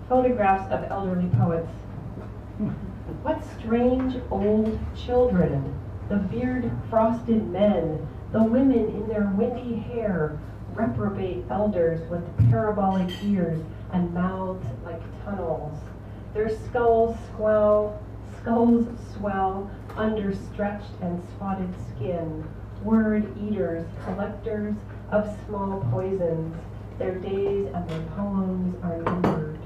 Photographs of elderly poets. What strange old children, the beard-frosted men, the women in their windy hair, reprobate elders with parabolic ears and mouths like tunnels. Their skulls swell under stretched and spotted skin, word eaters, collectors of small poisons. Their days and their poems are numbered.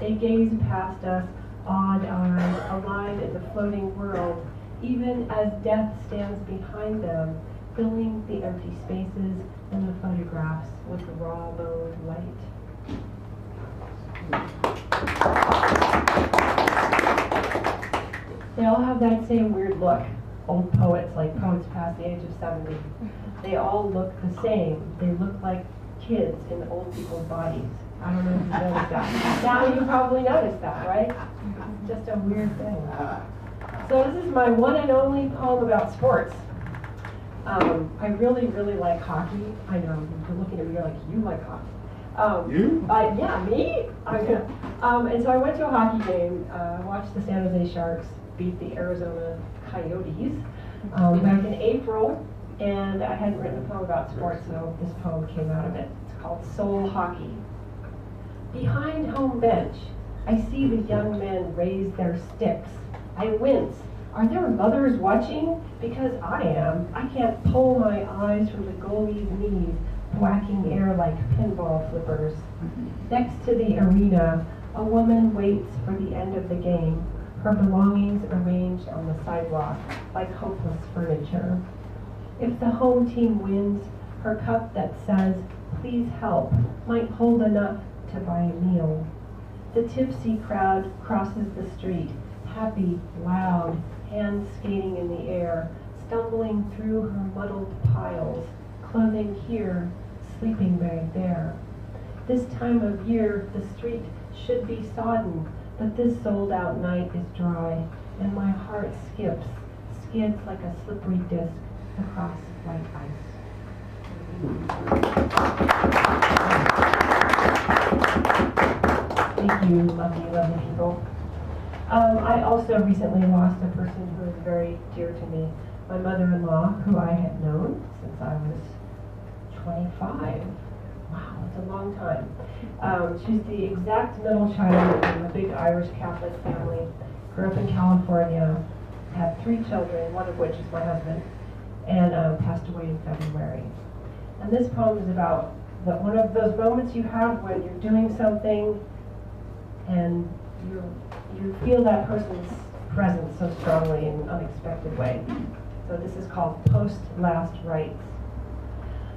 They gaze past us, awed-eyed, alive in the floating world, even as death stands behind them, filling the empty spaces in the photographs with raw-boned light. They all have that same weird look. Old poets, like poets past the age of 70. They all look the same. They look like kids in old people's bodies. I don't know if you noticed that. Now you probably noticed that, right? It's just a weird thing. So this is my one and only poem about sports. I really, really like hockey. I know, you're looking at me, you're like, you like hockey. You? Yeah, me? And so I went to a hockey game, watched the San Jose Sharks beat the Arizona Coyotes back in April, and I hadn't written a poem about sports, so this poem came out of it. It's called Soul Hockey. Behind home bench, I see the young men raise their sticks. I wince. Are their mothers watching? Because I am. I can't pull my eyes from the goalie's knees, whacking air like pinball flippers. Next to the arena, a woman waits for the end of the game, her belongings arranged on the sidewalk like hopeless furniture. If the home team wins, her cup that says, "Please help," might hold enough to buy a meal. The tipsy crowd crosses the street, happy, loud, hands skating in the air, stumbling through her muddled piles, clothing here, sleeping bag there. This time of year, the street should be sodden, but this sold-out night is dry, and my heart skids like a slippery disc across white ice. Thank you, lovely, lovely people. I also recently lost a person who is very dear to me, my mother-in-law, who I had known since I was 25. Wow, it's a long time. She's the exact middle child in a big Irish Catholic family. Grew up in California, had 3 children, one of which is my husband, and passed away in February. And this poem is about one of those moments you have when you're doing something and you feel that person's presence so strongly in an unexpected way. So this is called Post-Last Rites.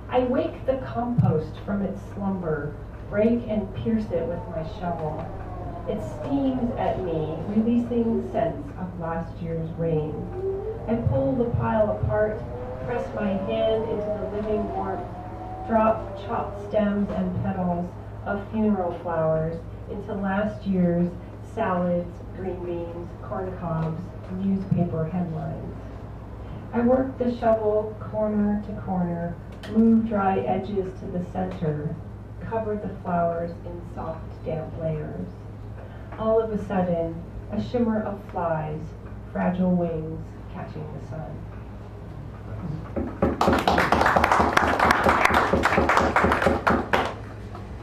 I wake the compost from its slumber, break and pierce it with my shovel. It steams at me, releasing scents of last year's rain. I pull the pile apart, press my hand into the living warmth, drop chopped stems and petals of funeral flowers into last year's salads, green beans, corn cobs, newspaper headlines. I work the shovel corner to corner, move dry edges to the center, cover the flowers in soft, damp layers. All of a sudden, a shimmer of flies, fragile wings catching the sun.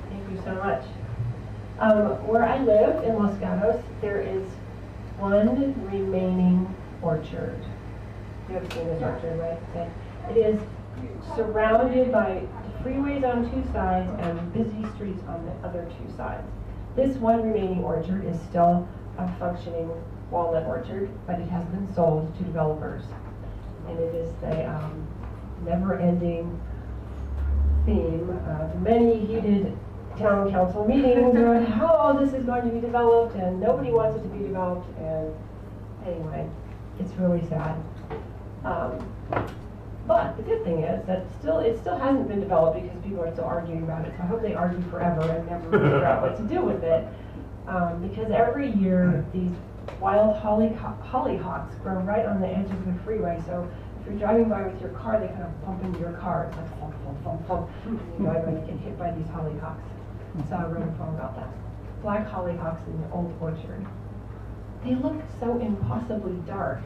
Thank you so much. Where I live in Los Gatos, there is one remaining orchard. You have seen this orchard, right? Okay. It is surrounded by freeways on 2 sides and busy streets on the other 2 sides. This one remaining orchard is still a functioning walnut orchard, but it has been sold to developers. And it is the never-ending theme of many heated town council meetings about how this is going to be developed, and nobody wants it to be developed, and anyway, it's really sad. But the good thing is that it still hasn't been developed because people are still arguing about it, so I hope they argue forever and never figure out what to do with it. Because every year these wild hollyhocks grow right on the edges of the freeway, so if you're driving by with your car, they kind of bump into your car. It's like thump, thump, thump, thump. You know, you're going to get hit by these hollyhocks. So I wrote a poem about that. black hollyhocks in the old orchard. They look so impossibly dark,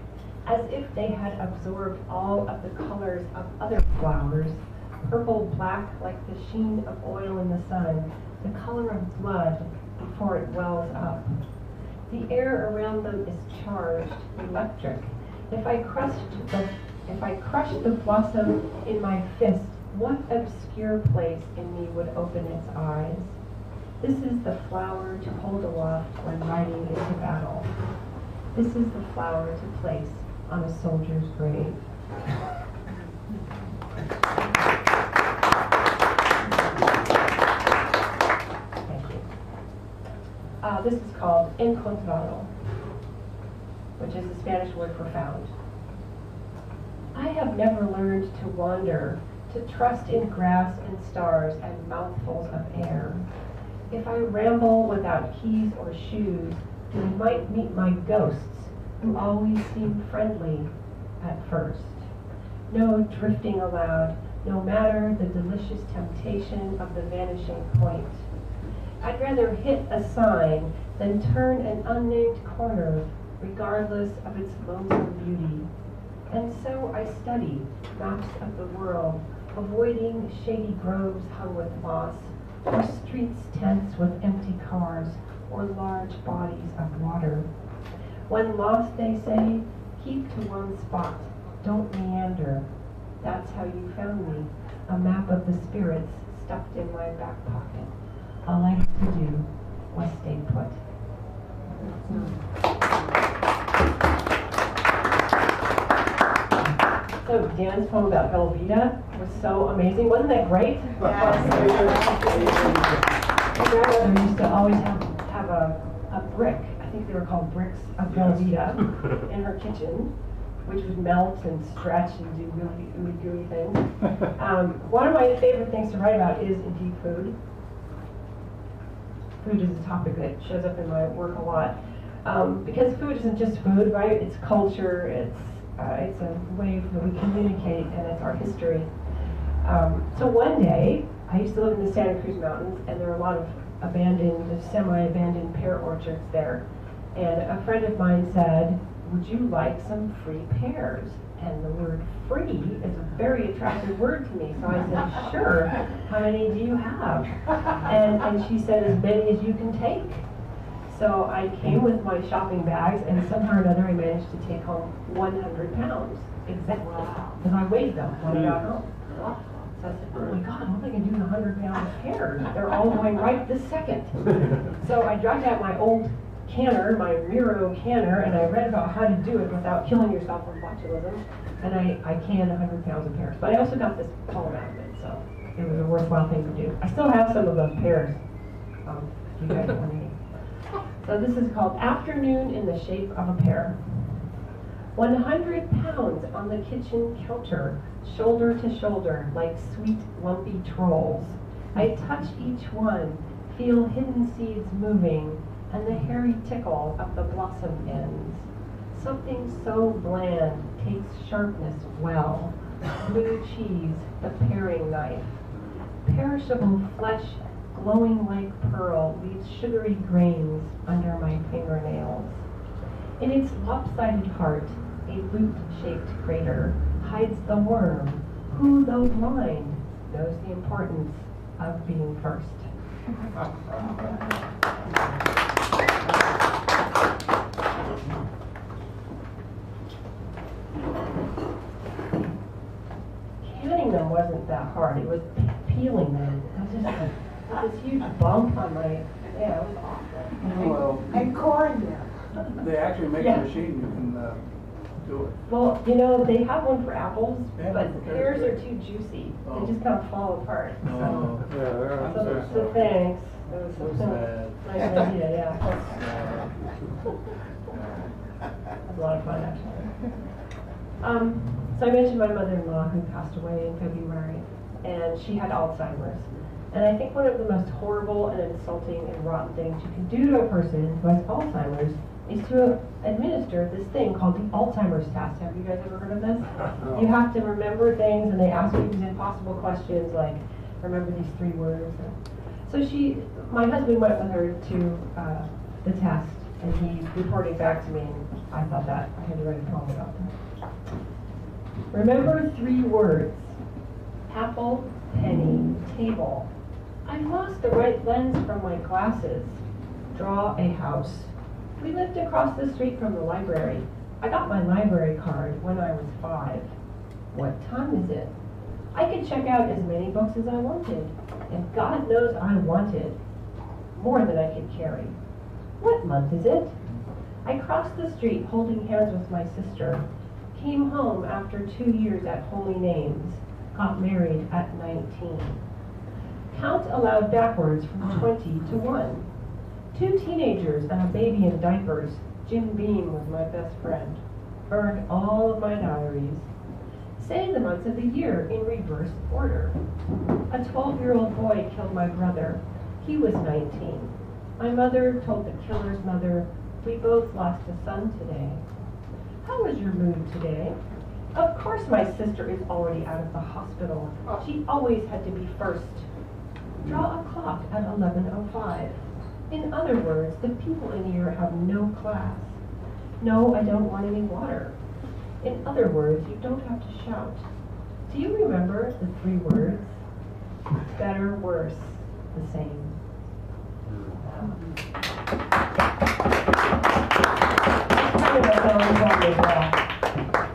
as if they had absorbed all of the colors of other flowers, purple black like the sheen of oil in the sun, the color of blood before it wells up. The air around them is charged, electric. If I crushed the blossom in my fist, what obscure place in me would open its eyes? This is the flower to hold aloft when riding into battle. This is the flower to place on a soldier's grave. Thank you. This is called encontrado, which is the Spanish word for found. I have never learned to wander, to trust in grass and stars and mouthfuls of air. If I ramble without keys or shoes, I might meet my ghosts, who always seem friendly at first. No drifting aloud, no matter the delicious temptation of the vanishing point. I'd rather hit a sign than turn an unnamed corner, regardless of its lonesome beauty. And so I study maps of the world, avoiding shady groves hung with moss, or streets tense with empty cars, or large bodies of water. When lost, they say, keep to one spot, don't meander. That's how you found me, a map of the spirits stuffed in my back pocket. All I had to do was stay put. So Dan's poem about Velveeta was so amazing. Wasn't that great? Yes. My grandmother used to always have a brick, I think they were called bricks of Velveeta, in her kitchen, which would melt and stretch and do really ooey gooey things. One of my favorite things to write about is indeed food. Food is a topic that shows up in my work a lot. Because food isn't just food, right? It's culture, it's a way that we communicate, and it's our history. So one day, I used to live in the Santa Cruz Mountains, and there are a lot of abandoned, semi-abandoned pear orchards there. And a friend of mine said, would you like some free pears? And the word free is a very attractive word to me. So I said, sure, how many do you have? And she said, as many as you can take. So I came with my shopping bags, and somehow or another I managed to take home 100 pounds, exactly, because I weighed them when I got home. So I said, oh my God, what am I going to do with 100 pounds of pears? They're all going right this second. So I dragged out my old canner, my Miro canner, and I read about how to do it without killing yourself with botulism, and I canned 100 pounds of pears. But I also got this poem out of it, so it was a worthwhile thing to do. I still have some of those pears, if you guys want to eat. So this is called Afternoon in the Shape of a Pear. 100 pounds on the kitchen counter, shoulder to shoulder, like sweet, lumpy trolls. I touch each one, feel hidden seeds moving, and the hairy tickle of the blossom ends. Something so bland takes sharpness well. Blue cheese, the paring knife. Perishable flesh, glowing like pearl, leaves sugary grains under my fingernails. In its lopsided heart, a lute-shaped crater hides the worm, who, though blind, knows the importance of being first. Canning them wasn't that hard. It was peeling them. It was just this huge bump on my, it was awful. Well, And corn there. they actually make a machine you can do it. Well, you know, they have one for apples, Yeah, but for pears pears, are too juicy. Oh. They just kind of fall apart. Oh, So thanks. That was So so sad. nice idea, yeah. That was a lot of fun, actually. So I mentioned my mother-in-law who passed away in February, and she had Alzheimer's. And I think one of the most horrible and insulting and rotten things you can do to a person who has Alzheimer's is to administer this thing called the Alzheimer's test. Have you guys ever heard of this? You have to remember things, and they ask you these impossible questions like, remember these 3 words. So my husband went with her to the test, and he reported back to me, and I thought that I had to write a poem about that. Remember 3 words: apple, penny, table. I've lost the right lens from my glasses. Draw a house. We lived across the street from the library. I got my library card when I was 5. What time is it? I could check out as many books as I wanted, and God knows I wanted more than I could carry. What month is it? I crossed the street holding hands with my sister, came home after 2 years at Holy Names, got married at 19. Count aloud backwards from 20 to 1. 2 teenagers and a baby in diapers. Jim Beam was my best friend. Burned all of my diaries. Say the months of the year in reverse order. A 12-year-old boy killed my brother. He was 19. My mother told the killer's mother, we both lost a son today. How was your mood today? Of course my sister is already out of the hospital. She always had to be first. Draw a clock at 11:05. In other words, the people in here have no class. No, I don't want any water. In other words, you don't have to shout. Do you remember the 3 words? Better, worse, the same. Kind of a song as well.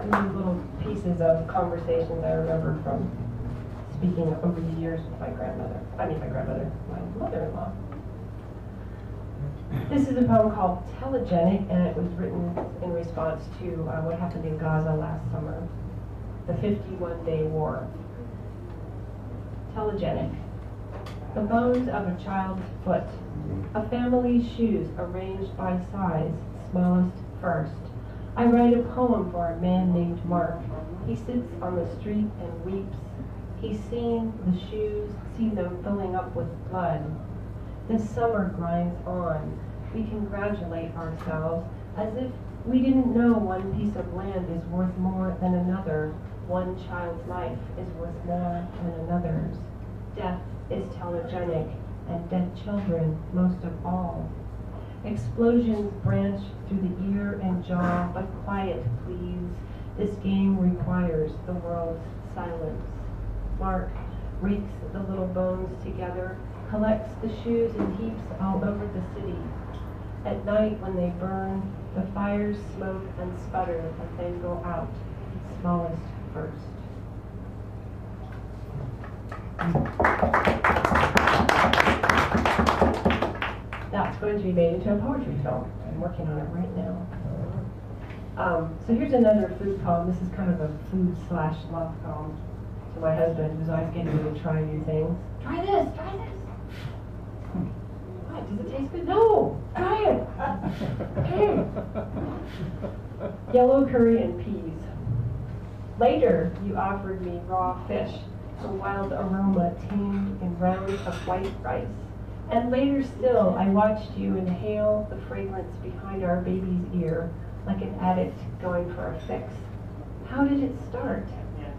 These little pieces of conversations I remember from speaking over the years with my grandmother. My mother-in-law. This is a poem called Telegenic, and it was written in response to what happened in Gaza last summer, the 51-day war. Telegenic. The bones of a child's foot, a family's shoes arranged by size, smallest first. I write a poem for a man named Mark. He sits on the street and weeps. He's seen the shoes, seen them filling up with blood. This summer grinds on. We congratulate ourselves as if we didn't know one piece of land is worth more than another. One child's life is worth more than another's. Death is telegenic, and dead children most of all. Explosions branch through the ear and jaw, but quiet, please. This game requires the world's silence. Mark rakes the little bones together, collects the shoes in heaps all over the city. At night when they burn, the fires smoke and sputter and then go out, smallest first. That's going to be made into a poetry film. I'm working on it right now. So here's another food poem. This is kind of a food/love poem to my husband, who's always getting me to try new things. Try this, try this. What, does it taste good? No, try it. Okay. Yellow curry and peas. Later, you offered me raw fish, a wild aroma tamed in rounds of white rice. And later still, I watched you inhale the fragrance behind our baby's ear, like an addict going for a fix. How did it start?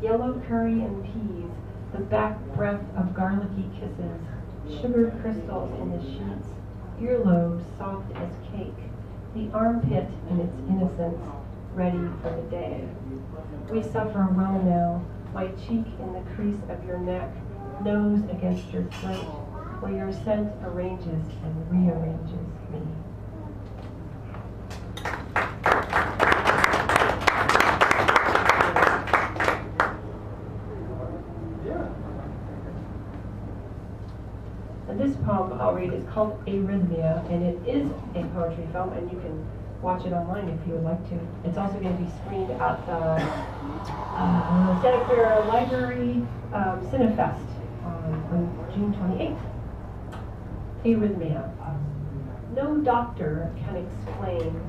Yellow curry and peas, the back breath of garlicky kisses, sugar crystals in the sheets, earlobes soft as cake, the armpit in its innocence, ready for the day. We suffer well now, my cheek in the crease of your neck, nose against your throat, where your scent arranges and rearranges me. And this poem I'll read is called Arrhythmia, and it is a poetry film, and you can watch it online if you would like to. It's also going to be screened at the Santa Clara Library Cinefest on June 28th. Arrhythmia. No doctor can explain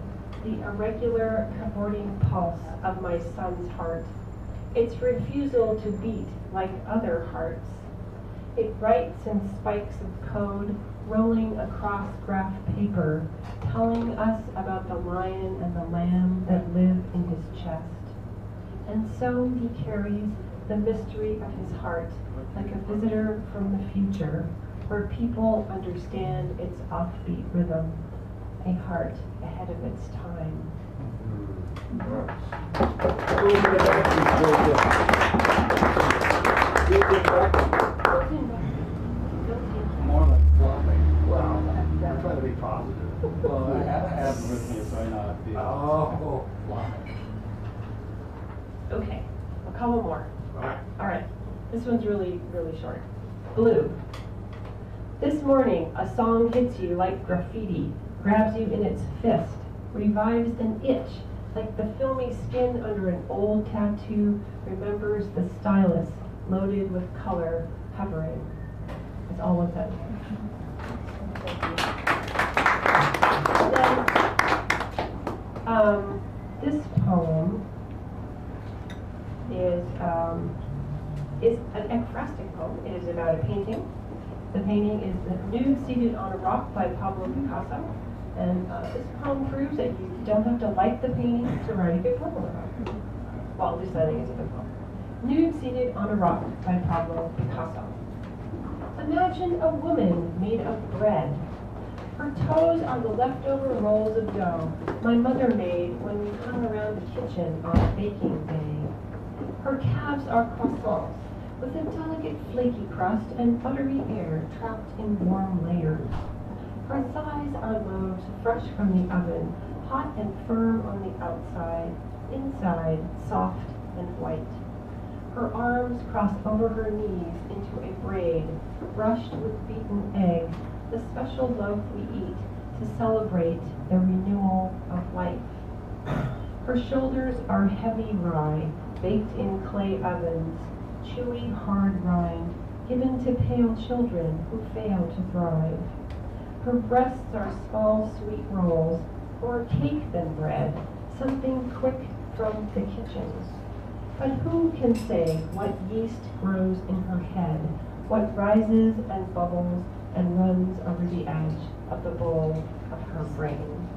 the irregular cavorting pulse of my son's heart, its refusal to beat like other hearts. It writes in spikes of code, rolling across graph paper, telling us about the lion and the lamb that live in his chest. And so he carries the mystery of his heart like a visitor from the future, where people understand its offbeat rhythm, a heart ahead of its time. More like flopping. Well, I'm trying to be positive. Well, I have arrhythmia, so I know how it feels. Oh, flopping. Okay, a couple more. All right. All right, this one's really, really short. Blue. This morning, a song hits you like graffiti, grabs you in its fist, revives an itch, like the filmy skin under an old tattoo remembers the stylus loaded with color hovering. That's all one sentence. And then, this poem is an ekphrastic poem. It is about a painting. The painting is The Nude Seated on a Rock by Pablo Picasso. And this poem proves that you don't have to like the painting to write a good poem about it. Well, at least I think it's a good poem. Nude Seated on a Rock by Pablo Picasso. Imagine a woman made of bread. Her toes are the leftover rolls of dough my mother made when we hung around the kitchen on baking day. Her calves are croissants with a delicate flaky crust and buttery air trapped in warm layers. Her thighs are loaves fresh from the oven, hot and firm on the outside, inside soft and white. Her arms cross over her knees into a braid, brushed with beaten egg, the special loaf we eat to celebrate the renewal of life. Her shoulders are heavy rye, baked in clay ovens, chewy hard rind, given to pale children who fail to thrive. Her breasts are small sweet rolls, more cake than bread, something quick from the kitchen. But who can say what yeast grows in her head, what rises and bubbles and runs over the edge of the bowl of her brain?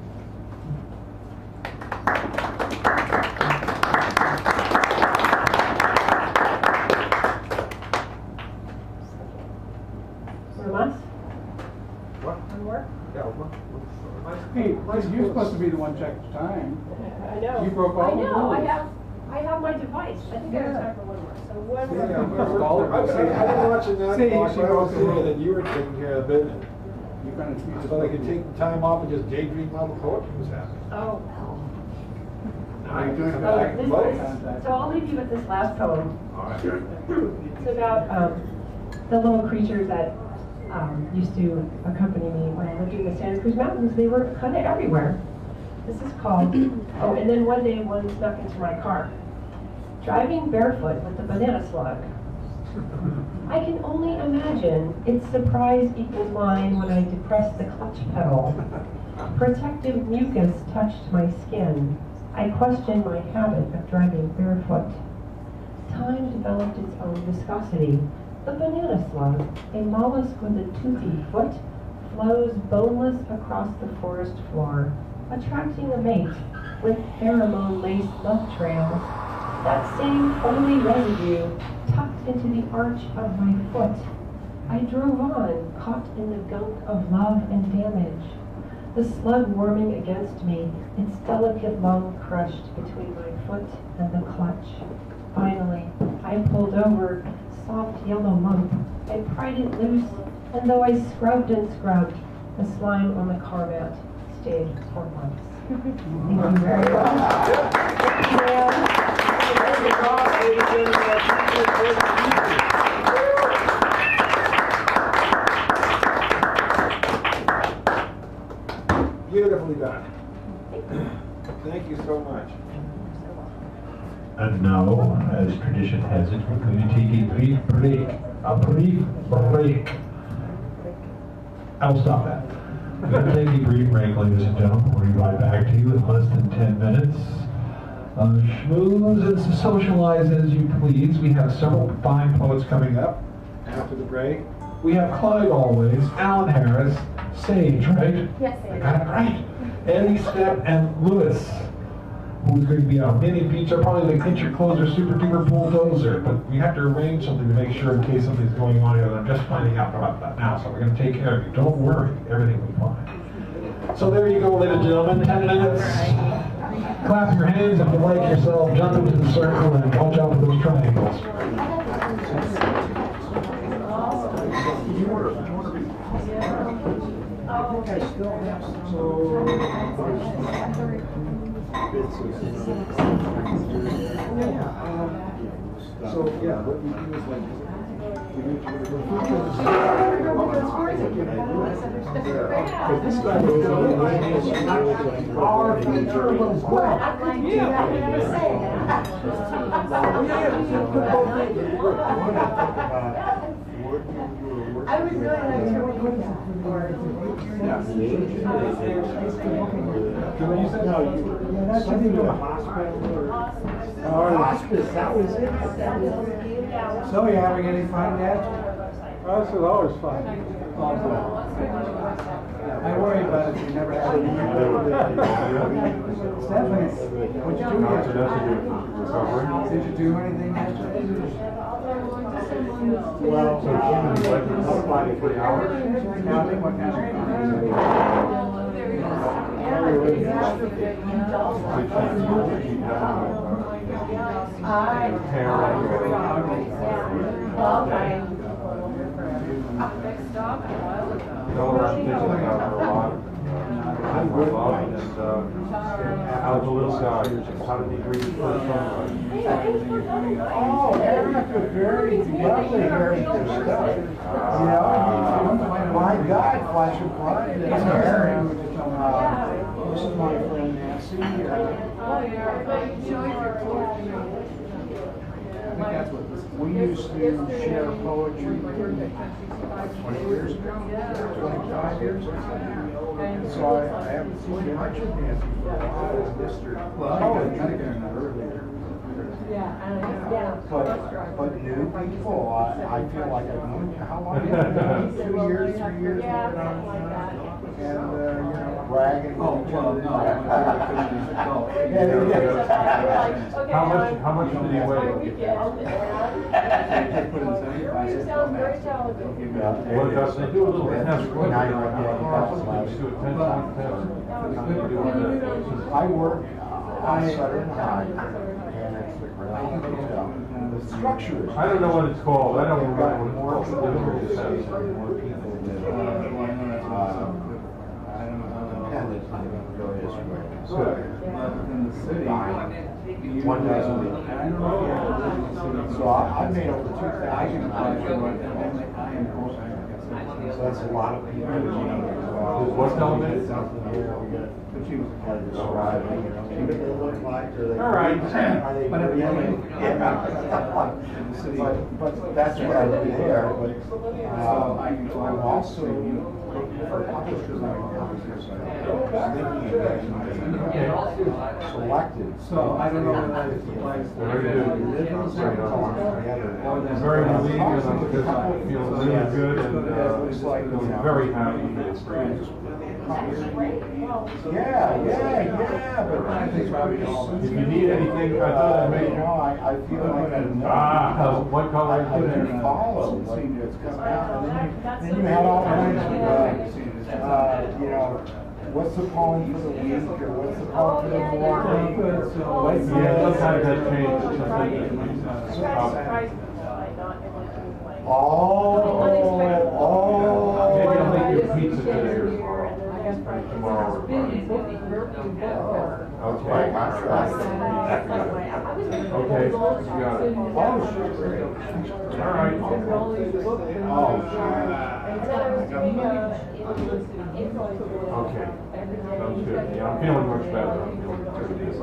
One last? What? One more? Yeah, Hey, you're supposed to be the one check the time. I know. You broke all I the know. rules. I have my device. I think I have time for one more. So one more. I've been watching that. See, Box. she I was broke the saying rule. that you were taking care of it, You're gonna, you just so I could take the time off and just daydream while the poetry was happening. Oh. Are you doing So, back and forth this, contact? so I'll leave you with this last poem. All right. It's about the little creatures that used to accompany me when I lived in the Santa Cruz Mountains. They were kind of everywhere. This is called, oh, and then one day one snuck into my car. Driving barefoot with the banana slug. I can only imagine its surprise equals mine when I depressed the clutch pedal. Protective mucus touched my skin. I questioned my habit of driving barefoot. Time developed its own viscosity. The banana slug, a mollusk with a toothy foot, flows boneless across the forest floor, attracting a mate with pheromone-laced love trails. That same oily residue tucked into the arch of my foot. I drove on, caught in the gunk of love and damage. The slug warming against me, its delicate lung crushed between my foot and the clutch. Finally, I pulled over, soft yellow lump. I pried it loose, and though I scrubbed and scrubbed, the slime on the car mat stayed for months. Thank you very much. Beautifully done. Thank you so much. And now, as tradition has it, we're going to take a brief break. A brief break. I'll stop that. We're going to take a brief break, ladies and gentlemen. We'll be right back to you in less than 10 minutes. Schmooze and socialize as you please. We have several fine poets coming up after the break. We have Clyde Always, Alan Harris, Sage, right? Yes, I got it right. Eddie Stepp and Lewis. who's going to be on mini pizza, probably the pincher closer, super duper bulldozer, but we have to arrange something to make sure in case something's going on here that I'm just finding out about that now, so we're going to take care of you. Don't worry, everything will be fine. So there you go, ladies and gentlemen, 10 minutes. Clap your hands if you like yourself, jump into the circle, and watch out for those triangles. So, yeah, what we do is like, this guy our future was what? Yeah, we never say that. I would really like to hear what you hospice, that was it. So you having any fun yet? This is always fun. I worry about it, you never have any. Stephanie, what'd you do yesterday? Did you do anything yesterday? Well, so she was like about 3 hours. Yeah, I think what kind I was a little guy. How did he read his first song? Oh, that's a very lovely, very good stuff. You know, my God, flash of blood. This is my friend Nancy. We used to share poetry 20 years ago, 25 years ago. So I haven't seen much of Nancy for a while. But new people, I feel like I've known you. How long have you been? 2 years, 3 years? And, you know, bragging. Oh, well, no. How much did he weigh? Well, does they do a little test? Let's do a 10-point test. I work on Southern High, and it's the Grand Hotel. The structure is. I don't know what it's called. I don't remember More what it's people called. more people dependent on various ways. In the city. One day a week. So I made over 2,000 hours. So that's a lot of people. What's elevated? All right. But at the end, but that's what I do there. I'm also for publishers selected. So I don't know whether it's the place Very good. Very relieving because I feel really good and very happy. Yeah, but I think probably all. If you need anything, I thought I'd make you know, I feel like I Ah, what color I didn't follow, like, it's come out, and then you had all kinds of, you know, what's the poem for the week, or what's the poem for the morning, Yeah, sometimes that changes. Maybe I'll make you a pizza today or tomorrow. Okay. Okay, you got it. All right. Okay. Sounds good. Yeah, I'm feeling much better. I'm feeling good.